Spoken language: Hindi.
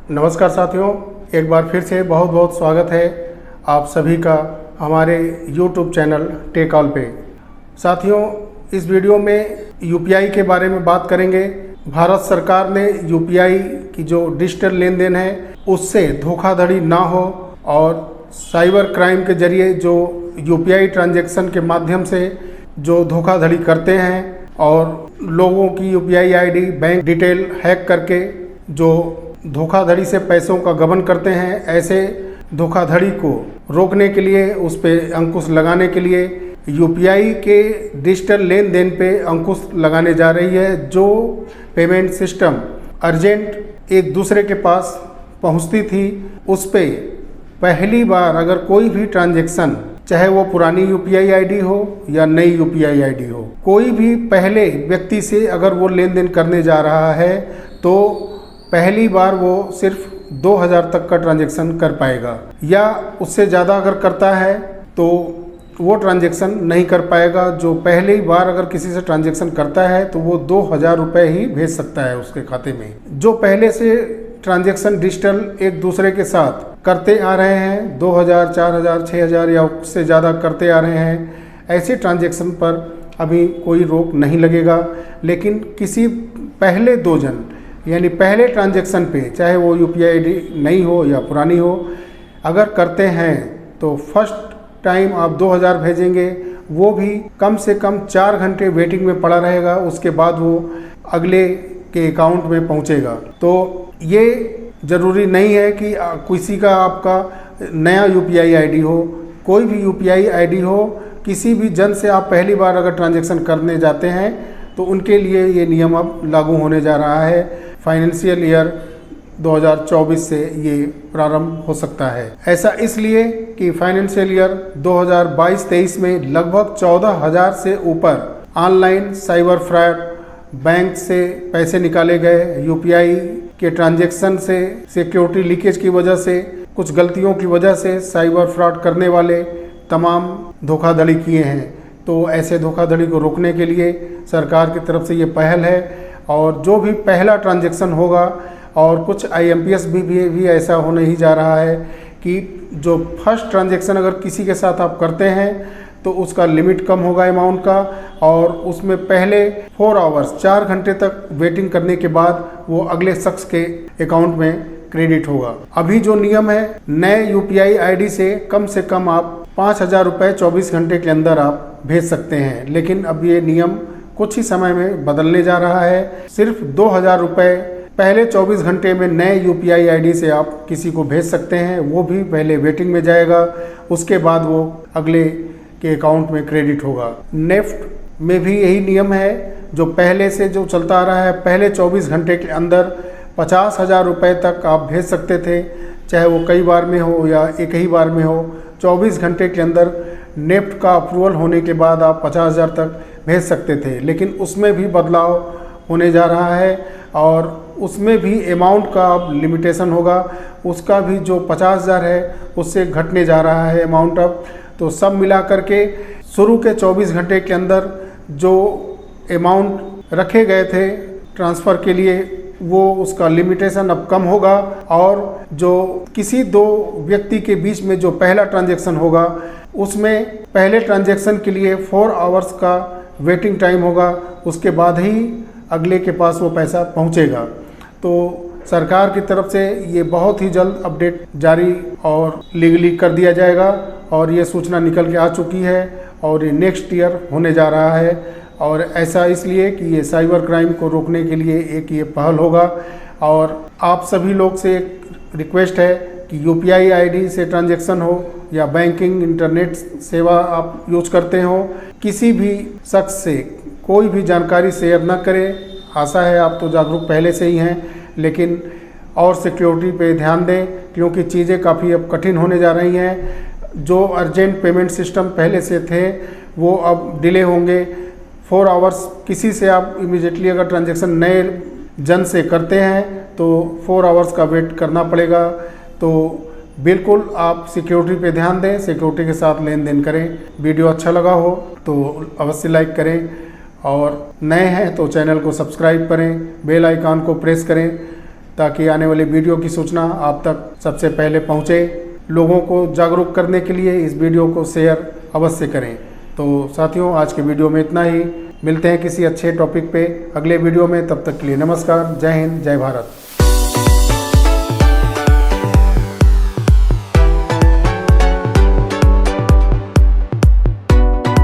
नमस्कार साथियों, एक बार फिर से बहुत बहुत स्वागत है आप सभी का हमारे YouTube चैनल टेकऑल पे। साथियों, इस वीडियो में यूपीआई के बारे में बात करेंगे। भारत सरकार ने यूपीआई की जो डिजिटल लेन देन है उससे धोखाधड़ी ना हो और साइबर क्राइम के जरिए जो यूपीआई ट्रांजैक्शन के माध्यम से जो धोखाधड़ी करते हैं और लोगों की UPI ID, bank detail hack करके जो धोखाधड़ी से पैसों का गबन करते हैं, ऐसे धोखाधड़ी को रोकने के लिए, उस पर अंकुश लगाने के लिए यूपीआई के डिजिटल लेन देन पे अंकुश लगाने जा रही है। जो पेमेंट सिस्टम अर्जेंट एक दूसरे के पास पहुंचती थी, उस पे पहली बार अगर कोई भी ट्रांजैक्शन, चाहे वो पुरानी यूपीआई आईडी हो या नई यूपीआई आईडी हो, कोई भी पहले व्यक्ति से अगर वो लेन देन करने जा रहा है तो पहली बार वो सिर्फ 2000 तक का ट्रांजैक्शन कर पाएगा, या उससे ज़्यादा अगर करता है तो वो ट्रांजैक्शन नहीं कर पाएगा। जो पहली बार अगर किसी से ट्रांजैक्शन करता है तो वो 2000 रुपये ही भेज सकता है उसके खाते में। जो पहले से ट्रांजैक्शन डिजिटल एक दूसरे के साथ करते आ रहे हैं, 2000, 4000, 6000 या उससे ज़्यादा करते आ रहे हैं, ऐसे ट्रांजैक्शन पर अभी कोई रोक नहीं लगेगा। लेकिन किसी पहले दो जन, यानी पहले ट्रांजैक्शन पे, चाहे वो यूपीआई आईडी नई हो या पुरानी हो, अगर करते हैं तो फर्स्ट टाइम आप 2000 भेजेंगे, वो भी कम से कम 4 घंटे वेटिंग में पड़ा रहेगा, उसके बाद वो अगले के अकाउंट में पहुंचेगा। तो ये ज़रूरी नहीं है कि किसी का आपका नया यूपीआई आईडी हो, कोई भी यूपीआई आईडी हो, किसी भी जन से आप पहली बार अगर ट्रांजैक्शन करने जाते हैं तो उनके लिए ये नियम अब लागू होने जा रहा है। फाइनेंशियल ईयर 2024 से ये प्रारंभ हो सकता है। ऐसा इसलिए कि फाइनेंशियल ईयर 2022-23 में लगभग 14,000 से ऊपर ऑनलाइन साइबर फ्रॉड, बैंक से पैसे निकाले गए, यूपीआई के ट्रांजैक्शन से, सिक्योरिटी लीकेज की वजह से, कुछ गलतियों की वजह से साइबर फ्रॉड करने वाले तमाम धोखाधड़ी किए हैं। तो ऐसे धोखाधड़ी को रोकने के लिए सरकार की तरफ से ये पहल है। और जो भी पहला ट्रांजैक्शन होगा, और कुछ आईएमपीएस भी ऐसा होने ही जा रहा है कि जो फर्स्ट ट्रांजैक्शन अगर किसी के साथ आप करते हैं तो उसका लिमिट कम होगा अमाउंट का, और उसमें पहले 4 आवर्स 4 घंटे तक वेटिंग करने के बाद वो अगले शख्स के अकाउंट में क्रेडिट होगा। अभी जो नियम है, नए यूपीआई आईडी से कम आप 5000 रुपये 24 घंटे के अंदर आप भेज सकते हैं। लेकिन अब ये नियम कुछ ही समय में बदलने जा रहा है। सिर्फ 2000 रुपये पहले 24 घंटे में नए यूपीआई आईडी से आप किसी को भेज सकते हैं, वो भी पहले वेटिंग में जाएगा, उसके बाद वो अगले के अकाउंट में क्रेडिट होगा। नेफ्ट में भी यही नियम है, जो पहले से जो चलता आ रहा है, पहले 24 घंटे के अंदर 50,000 रुपये तक आप भेज सकते थे, चाहे वो कई बार में हो या एक ही बार में हो। 24 घंटे के अंदर नेफ्ट का अप्रूवल होने के बाद आप 50,000 तक भेज सकते थे। लेकिन उसमें भी बदलाव होने जा रहा है और उसमें भी अमाउंट का अब लिमिटेशन होगा। उसका भी जो 50,000 है उससे घटने जा रहा है अमाउंट अब। तो सब मिला करके शुरू के 24 घंटे के अंदर जो अमाउंट रखे गए थे ट्रांसफ़र के लिए, वो उसका लिमिटेशन अब कम होगा, और जो किसी दो व्यक्ति के बीच में जो पहला ट्रांजैक्शन होगा उसमें पहले ट्रांजैक्शन के लिए 4 आवर्स का वेटिंग टाइम होगा, उसके बाद ही अगले के पास वो पैसा पहुंचेगा। तो सरकार की तरफ से ये बहुत ही जल्द अपडेट जारी और लीगली कर दिया जाएगा, और ये सूचना निकल के आ चुकी है और ये नेक्स्ट ईयर होने जा रहा है। और ऐसा इसलिए कि ये साइबर क्राइम को रोकने के लिए एक ये पहल होगा। और आप सभी लोग से एक रिक्वेस्ट है कि यूपीआई आईडी से ट्रांजैक्शन हो या बैंकिंग इंटरनेट सेवा आप यूज करते हो, किसी भी शख्स से कोई भी जानकारी शेयर न करें। आशा है आप तो जागरूक पहले से ही हैं, लेकिन और सिक्योरिटी पे ध्यान दें, क्योंकि चीज़ें काफ़ी अब कठिन होने जा रही हैं। जो अर्जेंट पेमेंट सिस्टम पहले से थे वो अब डिले होंगे। 4 आवर्स किसी से आप इमीडिएटली अगर ट्रांजैक्शन नए जन से करते हैं तो 4 आवर्स का वेट करना पड़ेगा। तो बिल्कुल आप सिक्योरिटी पे ध्यान दें, सिक्योरिटी के साथ लेन देन करें। वीडियो अच्छा लगा हो तो अवश्य लाइक करें, और नए हैं तो चैनल को सब्सक्राइब करें, बेल आइकॉन को प्रेस करें, ताकि आने वाली वीडियो की सूचना आप तक सबसे पहले पहुंचे। लोगों को जागरूक करने के लिए इस वीडियो को शेयर अवश्य करें। तो साथियों, आज के वीडियो में इतना ही। मिलते हैं किसी अच्छे टॉपिक पे अगले वीडियो में। तब तक के लिए नमस्कार। जय हिंद, जय भारत।